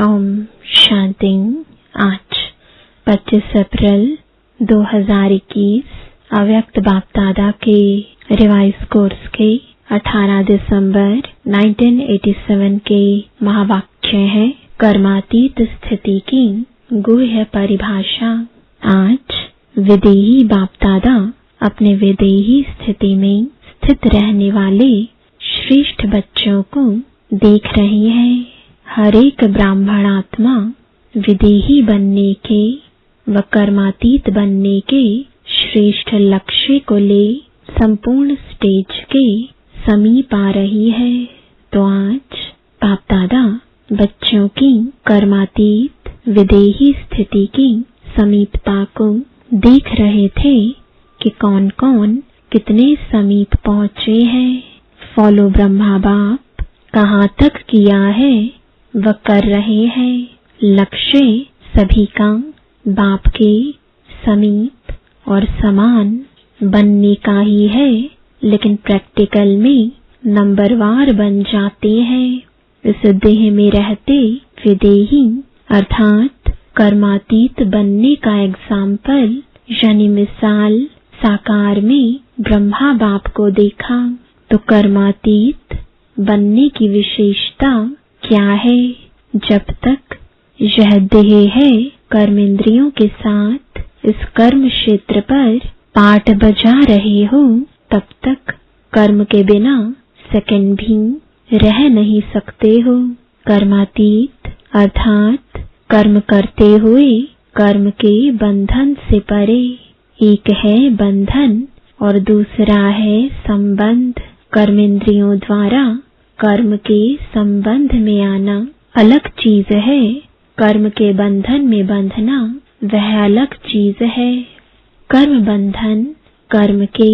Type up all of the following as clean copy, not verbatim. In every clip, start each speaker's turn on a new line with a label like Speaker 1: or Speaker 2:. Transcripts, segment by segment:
Speaker 1: ओम शांति। आज 25 अप्रैल 2021 अव्यक्त बाप दादा के रिवाइज कोर्स के 18 दिसंबर 1987 के महावाक्य है कर्मातीत स्थिति की गुह्य परिभाषा। आज विदेही बाप दादा अपने विदेही स्थिति में स्थित रहने वाले श्रेष्ठ बच्चों को देख रही हैं। हर एक ब्राह्मण आत्मा विदेही बनने के व कर्मातीत बनने के श्रेष्ठ लक्ष्य को ले संपूर्ण स्टेज के समीप आ रही है। तो आज बाप दादा बच्चों की कर्मातीत विदेही स्थिति की समीपता को देख रहे थे कि कौन कौन कितने समीप पहुंचे हैं। फॉलो ब्रह्मा बाप कहाँ तक किया है वह कर रहे हैं। लक्ष्य सभी का बाप के समीप और समान बनने का ही है, लेकिन प्रैक्टिकल में नंबरवार बन जाते हैं। इस देह में रहते विदेही अर्थात कर्मातीत बनने का एग्जाम्पल यानी मिसाल साकार में ब्रह्मा बाप को देखा। तो कर्मातीत बनने की विशेषता क्या है? जब तक यह देह है कर्मेंद्रियों के साथ इस कर्म क्षेत्र पर पाठ बजा रहे हो, तब तक कर्म के बिना सेकंड भी रह नहीं सकते हो। कर्मातीत अर्थात कर्म करते हुए कर्म के बंधन से परे। एक है बंधन और दूसरा है संबंध। कर्मेंद्रियों द्वारा कर्म के संबंध में आना अलग चीज है, कर्म के बंधन में बंधना वह अलग चीज है। कर्म बंधन कर्म के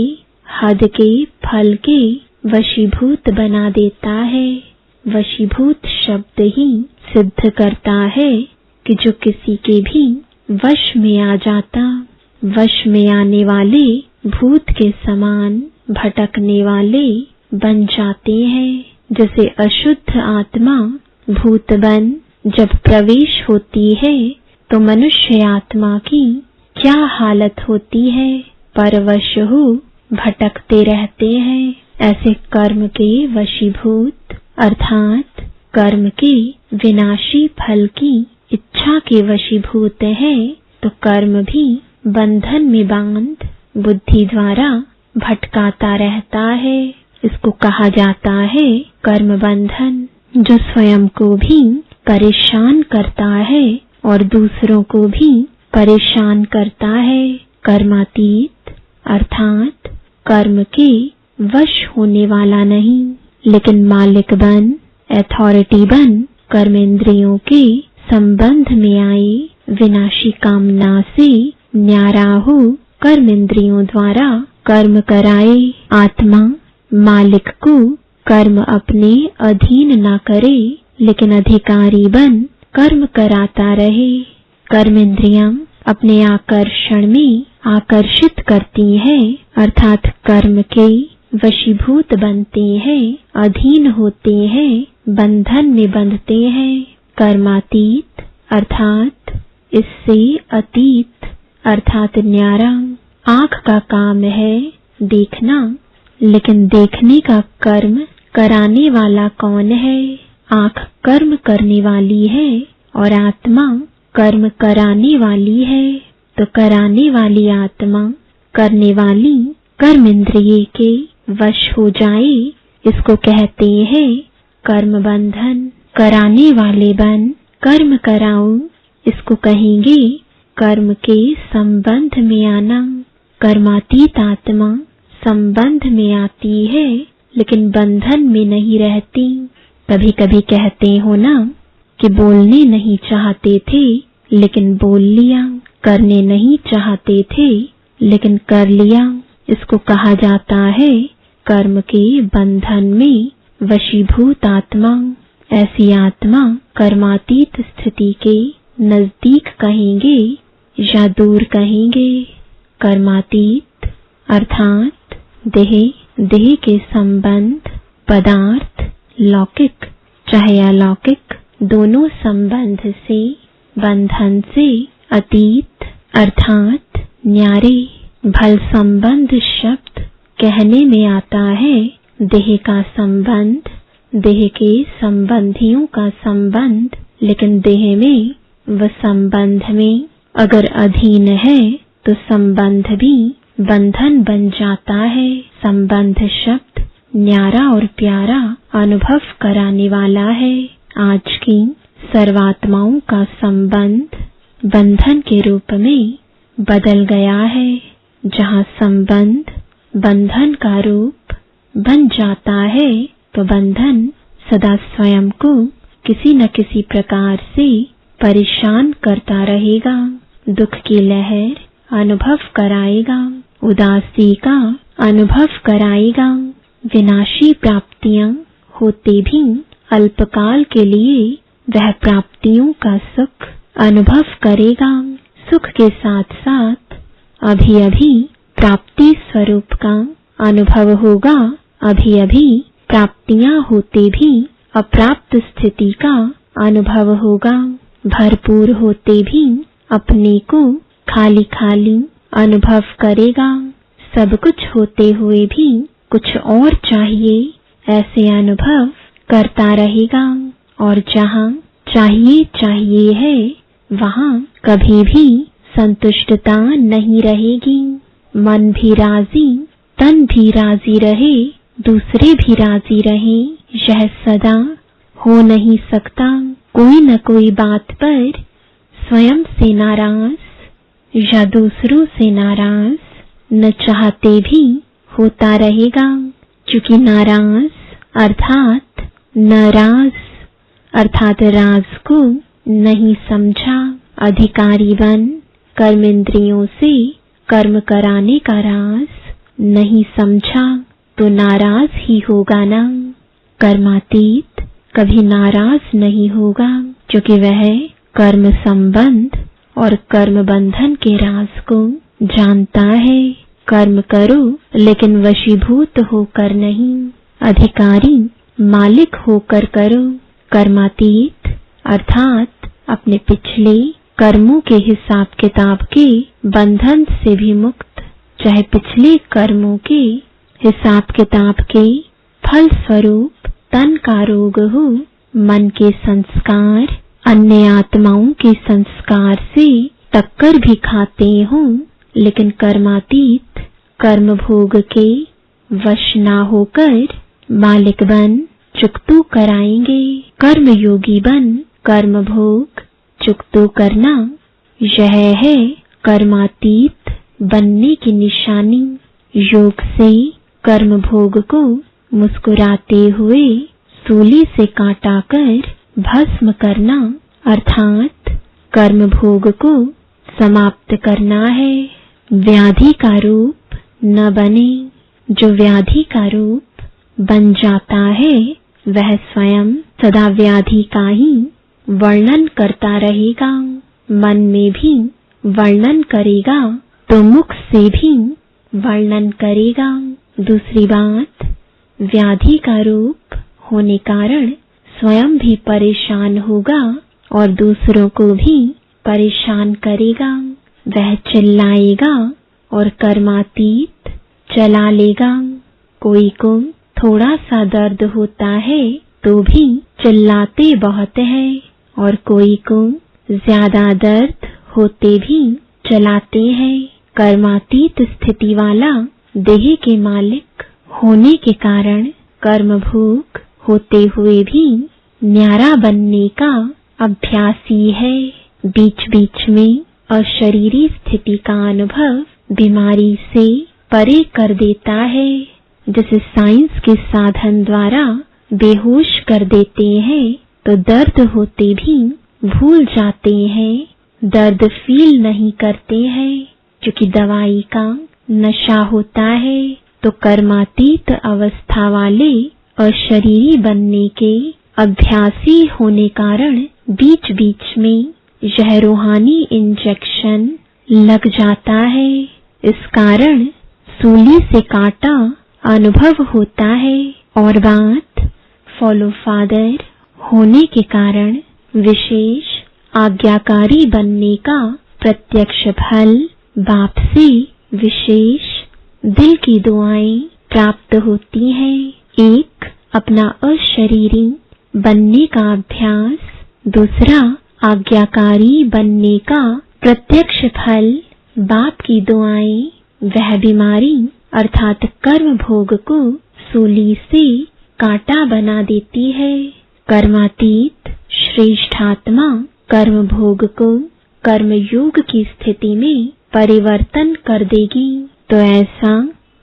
Speaker 1: हद के फल के वशीभूत बना देता है। वशीभूत शब्द ही सिद्ध करता है कि जो किसी के भी वश में आ जाता। वश में आने वाले भूत के समान भटकने वाले बन जाते हैं। जैसे अशुद्ध आत्मा भूत बन जब प्रवेश होती है तो मनुष्य आत्मा की क्या हालत होती है? परवश हो भटकते रहते हैं। ऐसे कर्म के वशीभूत अर्थात कर्म के विनाशी फल की इच्छा के वशीभूत है, तो कर्म भी बंधन में बांध बुद्धि द्वारा भटकाता रहता है। इसको कहा जाता है कर्म बंधन, जो स्वयं को भी परेशान करता है और दूसरों को भी परेशान करता है। कर्मातीत अर्थात कर्म के वश होने वाला नहीं, लेकिन मालिक बन अथॉरिटी बन कर्मेंद्रियों के संबंध में आए विनाशी कामना से न्यारा हो कर्मेंद्रियों द्वारा कर्म कराए। आत्मा मालिक को कर्म अपने अधीन न करे, लेकिन अधिकारी बन कर्म कराता रहे। कर्मेंद्रियां अपने आकर्षण में आकर्षित करती हैं, अर्थात कर्म के वशीभूत बनते हैं, अधीन होते हैं, बंधन में बंधते हैं। कर्मातीत अर्थात इससे अतीत अर्थात न्यारा। आँख का काम है देखना, लेकिन देखने का कर्म कराने वाला कौन है? आँख कर्म करने वाली है और आत्मा कर्म कराने वाली है। तो कराने वाली आत्मा करने वाली कर्मेंद्रिय के वश हो जाए, इसको कहते हैं कर्म बंधन। कराने वाले बन कर्म कराओ, इसको कहेंगे कर्म के संबंध में आना। कर्मातीत आत्मा संबंध में आती है, लेकिन बंधन में नहीं रहती। कभी कभी कहते हो ना कि बोलने नहीं चाहते थे लेकिन बोल लिया, करने नहीं चाहते थे लेकिन कर लिया। इसको कहा जाता है कर्म के बंधन में वशीभूत आत्मा। ऐसी आत्मा कर्मातीत स्थिति के नजदीक कहेंगे या दूर कहेंगे। कर्मातीत अर्थात देह के संबंध पदार्थ लौकिक चाहे अलौकिक दोनों संबंध से, बंधन से अतीत अर्थात न्यारे। भल संबंध शब्द कहने में आता है देह का संबंध, देह के संबंधियों का संबंध, लेकिन देह में व संबंध में अगर अधीन है तो संबंध भी बंधन बन जाता है। संबंध शब्द न्यारा और प्यारा अनुभव कराने वाला है। आज की सर्वात्माओं का संबंध बंधन के रूप में बदल गया है। जहाँ संबंध बंधन का रूप बन जाता है तो बंधन सदा स्वयं को किसी न किसी प्रकार से परेशान करता रहेगा, दुख की लहर अनुभव कराएगा, उदासी का अनुभव कराएगा। विनाशी प्राप्तियां होते भी अल्पकाल के लिए वह प्राप्तियों का सुख अनुभव करेगा। सुख के साथ साथ अभी अभी प्राप्ति स्वरूप का अनुभव होगा। अभी अभी प्राप्तियां होते भी अप्राप्त स्थिति का अनुभव होगा। भरपूर होते भी अपने को खाली खाली अनुभव करेगा। सब कुछ होते हुए भी कुछ और चाहिए ऐसे अनुभव करता रहेगा। और जहाँ चाहिए चाहिए है वहाँ कभी भी संतुष्टता नहीं रहेगी। मन भी राजी, तन भी राजी रहे, दूसरे भी राजी रहे, यह सदा हो नहीं सकता। कोई न कोई बात पर स्वयं से नाराज या दूसरों से नाराज न चाहते भी होता रहेगा। क्योंकि नाराज अर्थात नाराज अर्थात राज को नहीं समझा। अधिकारी बन कर्म इंद्रियों से कर्म कराने का राज नहीं समझा तो नाराज ही होगा ना। कर्मातीत कभी नाराज नहीं होगा, क्योंकि वह कर्म संबंध और कर्म बंधन के राज को जानता है। कर्म करो लेकिन वशीभूत होकर नहीं, अधिकारी मालिक होकर करो। कर्मातीत अर्थात अपने पिछले कर्मों के हिसाब किताब के बंधन से भी मुक्त, चाहे पिछले कर्मों के हिसाब किताब के फल स्वरूप तन का रोग हो, मन के संस्कार अन्य आत्माओं के संस्कार से टक्कर भी खाते हों, लेकिन कर्मातीत कर्म भोग के वश ना होकर मालिक बन चुकतू कराएंगे। कर्म योगी बन कर्म भोग चुकतू करना, यह है कर्मातीत बनने की निशानी। योग से कर्म भोग को मुस्कुराते हुए सूली से काटा कर भस्म करना अर्थात कर्म भोग को समाप्त करना है। व्याधि का रूप न बने। जो व्याधि का रूप बन जाता है वह स्वयं सदा व्याधि का ही वर्णन करता रहेगा। मन में भी वर्णन करेगा तो मुख से भी वर्णन करेगा। दूसरी बात, व्याधि का रूप होने कारण स्वयं भी परेशान होगा और दूसरों को भी परेशान करेगा। वह चिल्लाएगा और कर्मातीत चला लेगा। कोई को थोड़ा सा दर्द होता है तो भी चिल्लाते बहुत है, और कोई को ज्यादा दर्द होते भी चलाते हैं। कर्मातीत स्थिति वाला देह के मालिक होने के कारण कर्म भोग होते हुए भी न्यारा बनने का अभ्यासी है। बीच बीच में अशरीरी स्थिति का अनुभव बीमारी से परे कर देता है। जैसे साइंस के साधन द्वारा बेहोश कर देते हैं तो दर्द होते भी भूल जाते हैं, दर्द फील नहीं करते हैं, क्योंकि दवाई का नशा होता है। तो कर्मातीत अवस्था वाले अशरीरी बनने के अभ्यासी होने कारण बीच बीच में यह रूहानी इंजेक्शन लग जाता है। इस कारण सूली से काटा अनुभव होता है। और बात फॉलो फादर होने के कारण विशेष आज्ञाकारी बनने का प्रत्यक्ष फल बाप से विशेष दिल की दुआएं प्राप्त होती हैं। एक, अपना अशरीरी बनने का अभ्यास। दूसरा, आज्ञाकारी बनने का प्रत्यक्ष फल बाप की दुआएं वह बीमारी अर्थात कर्म भोग को सूली से कांटा बना देती है। कर्मातीत श्रेष्ठात्मा कर्म भोग को कर्म योग की स्थिति में परिवर्तन कर देगी। तो ऐसा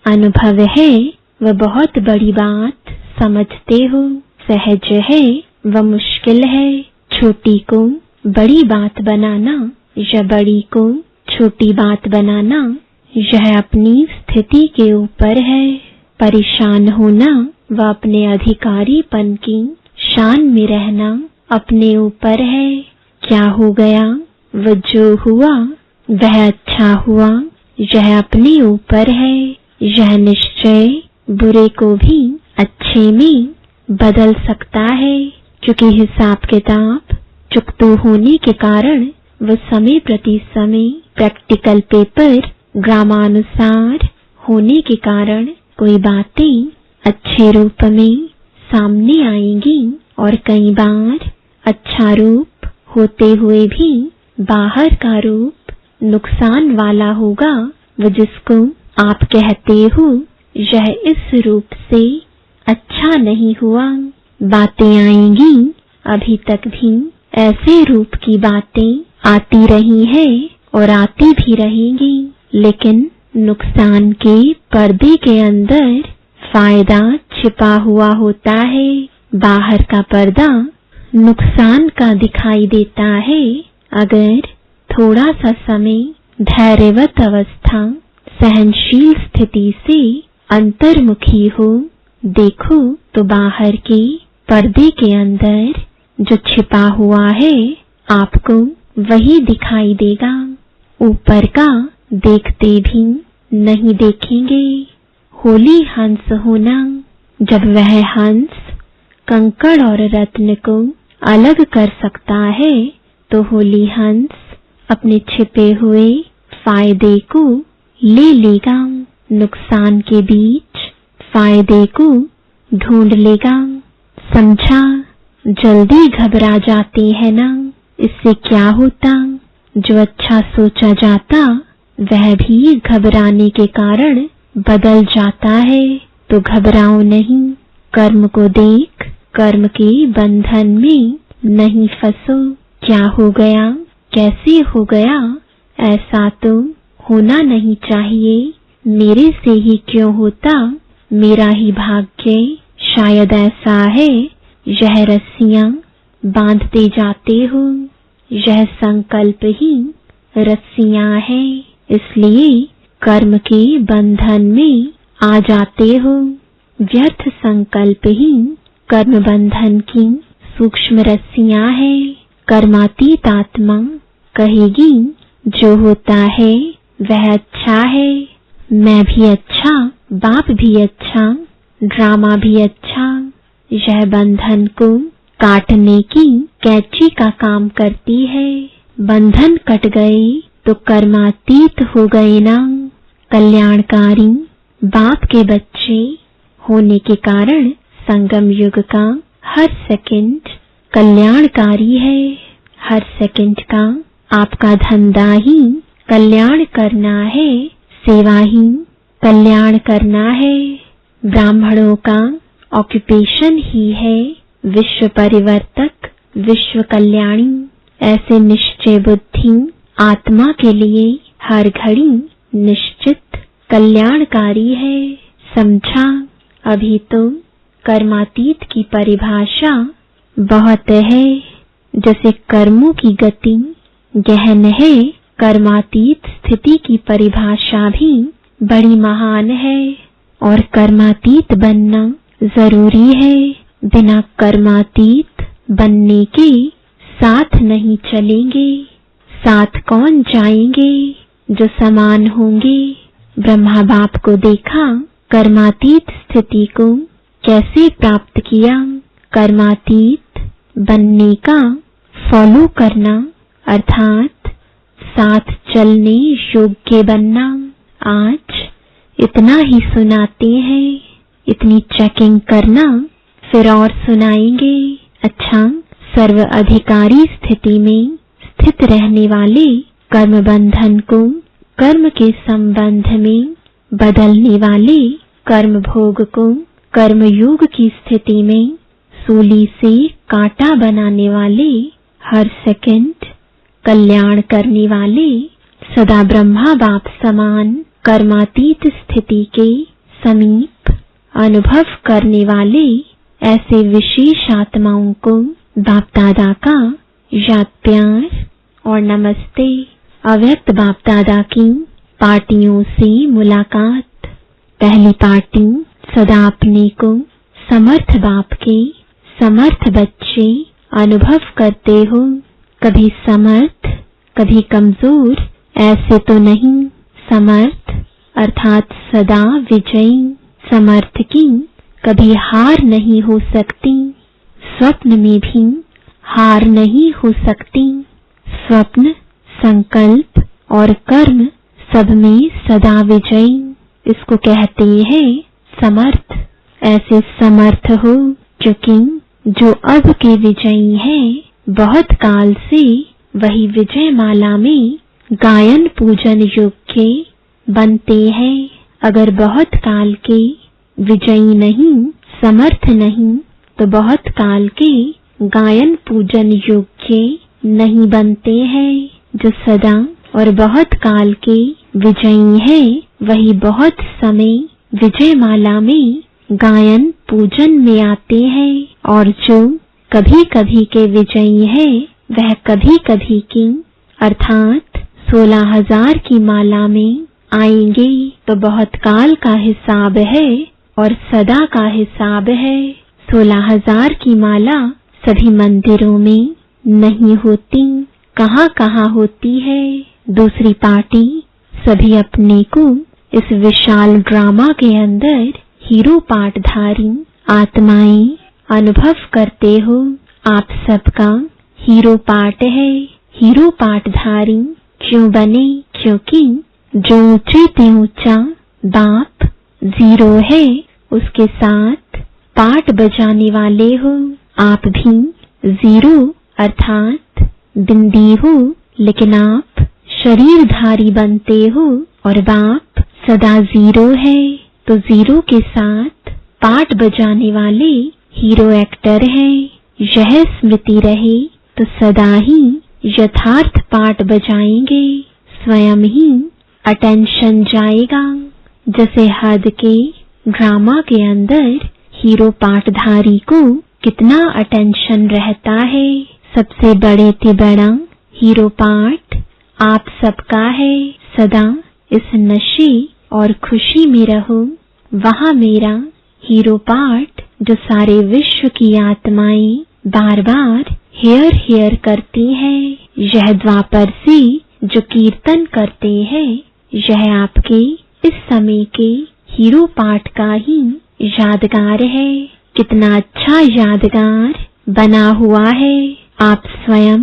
Speaker 1: अनुभव है, वह बहुत बड़ी बात समझते हो। सहज है, वह मुश्किल है। छोटी को बड़ी बात बनाना या बड़ी को छोटी बात बनाना, यह अपनी स्थिति के ऊपर है। परेशान होना व अपने अधिकारीपन की शान में रहना अपने ऊपर है। क्या हो गया? वह जो हुआ वह अच्छा हुआ, यह अपने ऊपर है। यह निश्चय बुरे को भी अच्छे में बदल सकता है, क्योंकि हिसाब किताब चुकतू होने के कारण वह समय प्रति समय प्रैक्टिकल पेपर ग्रामानुसार होने के कारण कोई बातें अच्छे रूप में सामने आएंगी और कई बार अच्छा रूप होते हुए भी बाहर का रूप नुकसान वाला होगा। वो जिसको आप कहते हो यह इस रूप से अच्छा नहीं हुआ। बातें आएंगी, अभी तक भी ऐसे रूप की बातें आती रही है और आती भी रहेंगी, लेकिन नुकसान के पर्दे के अंदर फायदा छिपा हुआ होता है। बाहर का पर्दा नुकसान का दिखाई देता है। अगर थोड़ा सा समय धैर्यवत अवस्था सहनशील स्थिति से अंतर्मुखी हो, देखो तो बाहर के पर्दे के अंदर जो छिपा हुआ है आपको वही दिखाई देगा। ऊपर का देखते भी नहीं देखेंगे। होली हंस होना, जब वह हंस कंकड़ और रत्न को अलग कर सकता है, तो होली हंस अपने छिपे हुए फायदे को ले लेगा। नुकसान के बीच फायदे को ढूंढ लेगा। समझा? जल्दी घबरा जाते हैं ना, इससे क्या होता? जो अच्छा सोचा जाता वह भी घबराने के कारण बदल जाता है। तो घबराओ नहीं। कर्म को देख कर्म के बंधन में नहीं फंसो। क्या हो गया? कैसे हो गया? ऐसा तो होना नहीं चाहिए। मेरे से ही क्यों होता? मेरा ही भाग्य शायद ऐसा है। यह रस्सियां बांधते जाते हो, यह संकल्प ही रस्सियां हैं, इसलिए कर्म के बंधन में आ जाते हो। व्यर्थ संकल्प ही कर्म बंधन की सूक्ष्म रस्सियां हैं। कर्मातीत आत्मा कहेगी जो होता है वह अच्छा है, मैं भी अच्छा, बाप भी अच्छा, ड्रामा भी अच्छा। यह बंधन को काटने की कैंची का काम करती है। बंधन कट गए तो कर्मातीत हो गए ना। कल्याणकारी बाप के बच्चे होने के कारण संगम युग का हर सेकंड कल्याणकारी है। हर सेकंड का आपका धंधा ही कल्याण करना है, सेवा ही कल्याण करना है। ब्राह्मणों का ऑक्यूपेशन ही है विश्व परिवर्तक, विश्व कल्याणी। ऐसे निश्चय बुद्धि आत्मा के लिए हर घड़ी निश्चित कल्याणकारी है। समझा? अभी तो कर्मातीत की परिभाषा बहुत है। जैसे कर्मों की गति गहन है, कर्मातीत स्थिति की परिभाषा भी बड़ी महान है। और कर्मातीत बनना जरूरी है। बिना कर्मातीत बनने के साथ नहीं चलेंगे। साथ कौन जाएंगे? जो समान होंगे। ब्रह्मा बाप को देखा, कर्मातीत स्थिति को कैसे प्राप्त किया। कर्मातीत बनने का फॉलो करना अर्थात साथ चलने योग्य बनना। आज इतना ही सुनाते हैं, इतनी चेकिंग करना, फिर और सुनाएंगे। अच्छा, सर्व अधिकारी स्थिति में स्थित रहने वाले कर्म बंधन को कर्म के संबंध में बदलने वाले कर्म भोग को कर्म योग की स्थिति में सूली से कांटा बनाने वाले, हर सेकंड कल्याण करने वाले, सदा ब्रह्मा बाप समान कर्मातीत स्थिति के समीप अनुभव करने वाले ऐसे विशेष आत्माओं को बाप दादा का याद प्यार और नमस्ते। अव्यक्त बाप दादा की पार्टियों से मुलाकात। पहली पार्टी, सदा अपने को समर्थ बाप के समर्थ बच्चे अनुभव करते हो। कभी समर्थ कभी कमजोर ऐसे तो नहीं, समर्थ अर्थात सदा विजयी। समर्थ की कभी हार नहीं हो सकती, स्वप्न में भी हार नहीं हो सकती। स्वप्न, संकल्प और कर्म सब में सदा विजयी, इसको कहते हैं समर्थ। ऐसे समर्थ हो क्योंकि जो अब के विजयी हैं, बहुत काल से वही विजय माला में गायन पूजन योग्य बनते हैं। अगर बहुत काल के विजयी नहीं, समर्थ नहीं, तो बहुत काल के गायन पूजन योग्य नहीं बनते हैं। जो सदा और बहुत काल के विजयी हैं, वही बहुत समय विजय माला में गायन पूजन में आते हैं, और जो कभी कभी के विजयी हैं, वह कभी कभी की अर्थात 16,000 की माला में आएंगे। तो बहुत काल का हिसाब है और सदा का हिसाब है। 16,000 की माला सभी मंदिरों में नहीं होती, कहाँ कहाँ होती है। दूसरी पार्टी, सभी अपने को इस विशाल ड्रामा के अंदर हीरो पाठधारी आत्माएं अनुभव करते हो। आप सबका हीरो पाठ है। हीरो पाठधारी क्यों बने? क्योंकि जो ऊंचे से ऊंचा बाप जीरो है, उसके साथ पाठ बजाने वाले हो। आप भी जीरो अर्थात बिंदी हो, लेकिन आप शरीरधारी बनते हो और बाप सदा जीरो है। तो जीरो के साथ पाठ बजाने वाले हीरो एक्टर हैं। यह स्मृति रहे तो सदा ही यथार्थ पाठ बजाएंगे, स्वयं ही अटेंशन जाएगा। जैसे हद के ड्रामा के अंदर हीरो पाठधारी को कितना अटेंशन रहता है। सबसे बड़े से बड़ा हीरो पाठ आप सबका है। सदा इस नशे और खुशी में रहो। वहाँ मेरा हीरो पाठ जो सारे विश्व की आत्माएं बार बार हेयर हेयर करती हैं, यह द्वापर से जो कीर्तन करते हैं, यह आपके इस समय के हीरो पाठ का ही यादगार है। कितना अच्छा यादगार बना हुआ है। आप स्वयं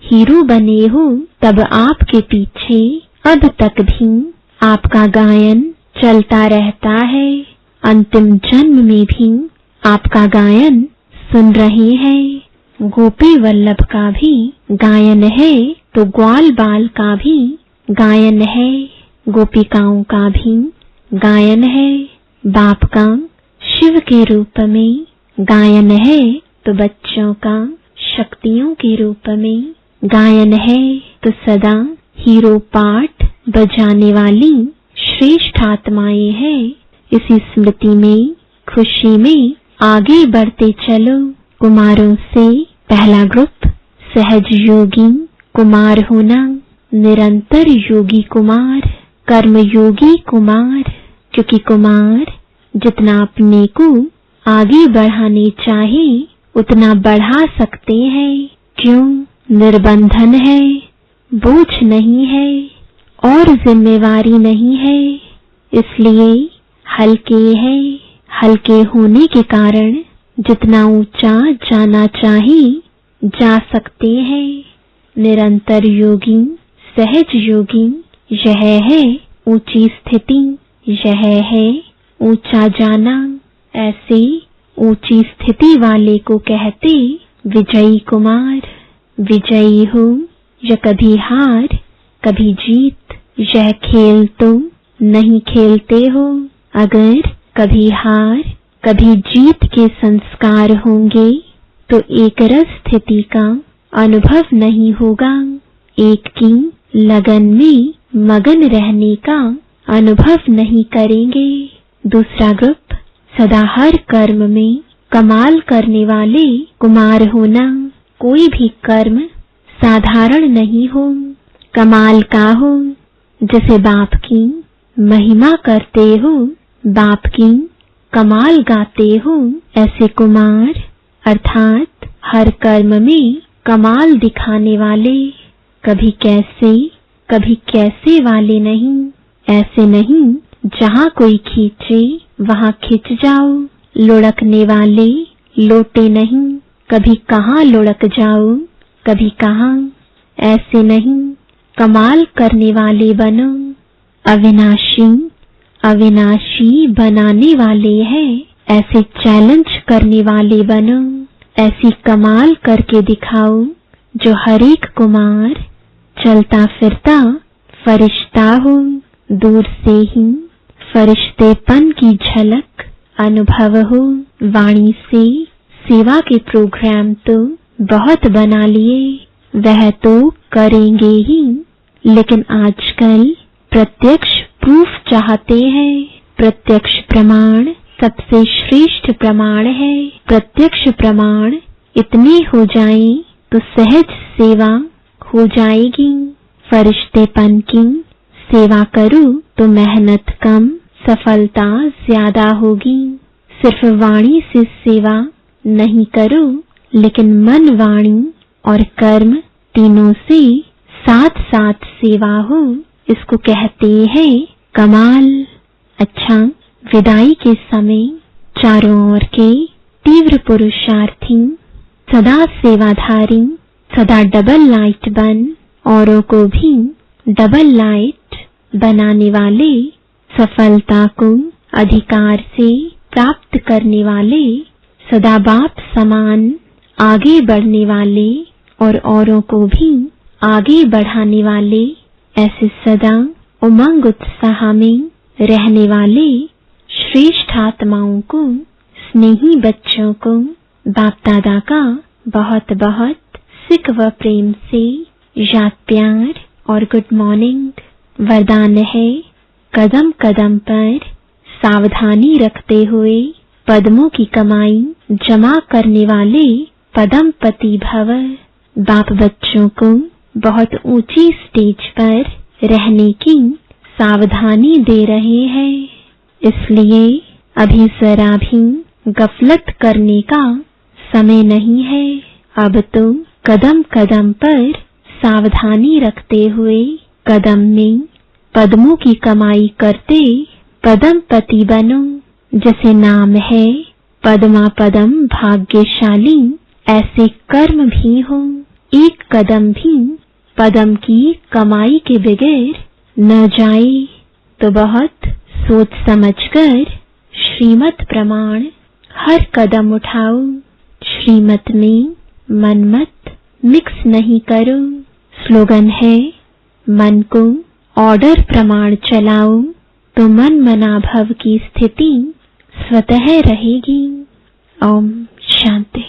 Speaker 1: हीरो बने हो, तब आपके पीछे अब तक भी आपका गायन चलता रहता है। अंतिम जन्म में भी आपका गायन सुन रहे हैं। गोपी वल्लभ का भी गायन है, तो ग्वाल बाल का भी गायन है, गोपिकाओं का भी गायन है। बाप का शिव के रूप में गायन है, तो बच्चों का शक्तियों के रूप में गायन है। तो सदा हीरो पाठ बजाने वाली श्रेष्ठ आत्माएं हैं। इसी स्मृति में, खुशी में आगे बढ़ते चलो। कुमारों से पहला ग्रुप, सहज योगी कुमार होना, निरंतर योगी कुमार, कर्म योगी कुमार। क्योंकि कुमार जितना अपने को आगे बढ़ाने चाहे उतना बढ़ा सकते हैं। क्यों? निर्बंधन है, बोझ नहीं है और जिम्मेवारी नहीं है, इसलिए हल्के हैं। हल्के होने के कारण जितना ऊंचा जाना चाहे जा सकते हैं। निरंतर योगी, सहज योगी, यह है ऊंची स्थिति, यह है ऊंचा जाना। ऐसे ऊंची स्थिति वाले को कहते विजयी कुमार। विजयी हो या कभी हार कभी जीत, यह खेल तुम नहीं खेलते हो। अगर कभी हार कभी जीत के संस्कार होंगे तो एक रस स्थिति का अनुभव नहीं होगा। एक की लगन में मगन रहने का अनुभव नहीं करेंगे। दूसरा ग्रुप, सदा हर कर्म में कमाल करने वाले कुमार होना। कोई भी कर्म साधारण नहीं हो, कमाल का हो। जैसे बाप की महिमा करते हो, बाप की कमाल गाते हो, ऐसे कुमार अर्थात हर कर्म में कमाल दिखाने वाले। कभी कैसे वाले नहीं। ऐसे नहीं जहाँ कोई खींचे वहाँ खिंच जाओ। लुढ़कने वाले लोटे नहीं, कभी कहाँ लुढ़क जाओ कभी कहाँ। ऐसे नहीं, कमाल करने वाले बनो। अविनाशी बनाने वाले हैं, ऐसे चैलेंज करने वाले बनो। ऐसी कमाल करके दिखाओ जो हर एक कुमार चलता फिरता फरिश्ता हो। दूर से ही फरिश्तेपन की झलक अनुभव हो। वाणी से सेवा के प्रोग्राम तो बहुत बना लिए, वह तो करेंगे ही, लेकिन आजकल प्रत्यक्ष प्रूफ चाहते हैं। प्रत्यक्ष प्रमाण सबसे श्रेष्ठ प्रमाण है। प्रत्यक्ष प्रमाण इतने हो जाएं तो सहज सेवा हो जाएगी। फरिश्तेपन की सेवा करो तो मेहनत कम, सफलता ज्यादा होगी। सिर्फ वाणी से सेवा नहीं करो, लेकिन मन, वाणी और कर्म तीनों से साथ साथ सेवा हो, इसको कहते हैं कमाल। अच्छा, विदाई के समय चारों ओर के तीव्र पुरुषार्थी, सदा सेवाधारी, सदा डबल लाइट बन औरों को भी डबल लाइट बनाने वाले, सफलता को अधिकार से प्राप्त करने वाले, सदा बाप समान आगे बढ़ने वाले और औरों को भी आगे बढ़ाने वाले, ऐसे सदा उमंग उत्साह में रहने वाले श्रेष्ठ आत्माओं को, स्नेही बच्चों को बाप दादा का बहुत बहुत सिक व प्रेम से याद, प्यार और गुड मॉर्निंग। वरदान है, कदम कदम पर सावधानी रखते हुए पद्मों की कमाई जमा करने वाले पद्मपति भव। बाप बच्चों को बहुत ऊंची स्टेज पर रहने की सावधानी दे रहे हैं, इसलिए अभी जरा भी गफलत करने का समय नहीं है। अब तो कदम कदम पर सावधानी रखते हुए कदम में पद्मों की कमाई करते पद्मपति बनो। जैसे नाम है पद्मा पदम भाग्यशाली, ऐसे कर्म भी हो। एक कदम भी पद्म की कमाई के बगैर न जाए, तो बहुत सोच समझकर श्रीमत प्रमाण हर कदम उठाओ। श्रीमत में मनमत मिक्स नहीं करो। स्लोगन है, मन को ऑर्डर प्रमाण चलाओ तो मन मनाभव की स्थिति स्वतः रहेगी। ओम शांति।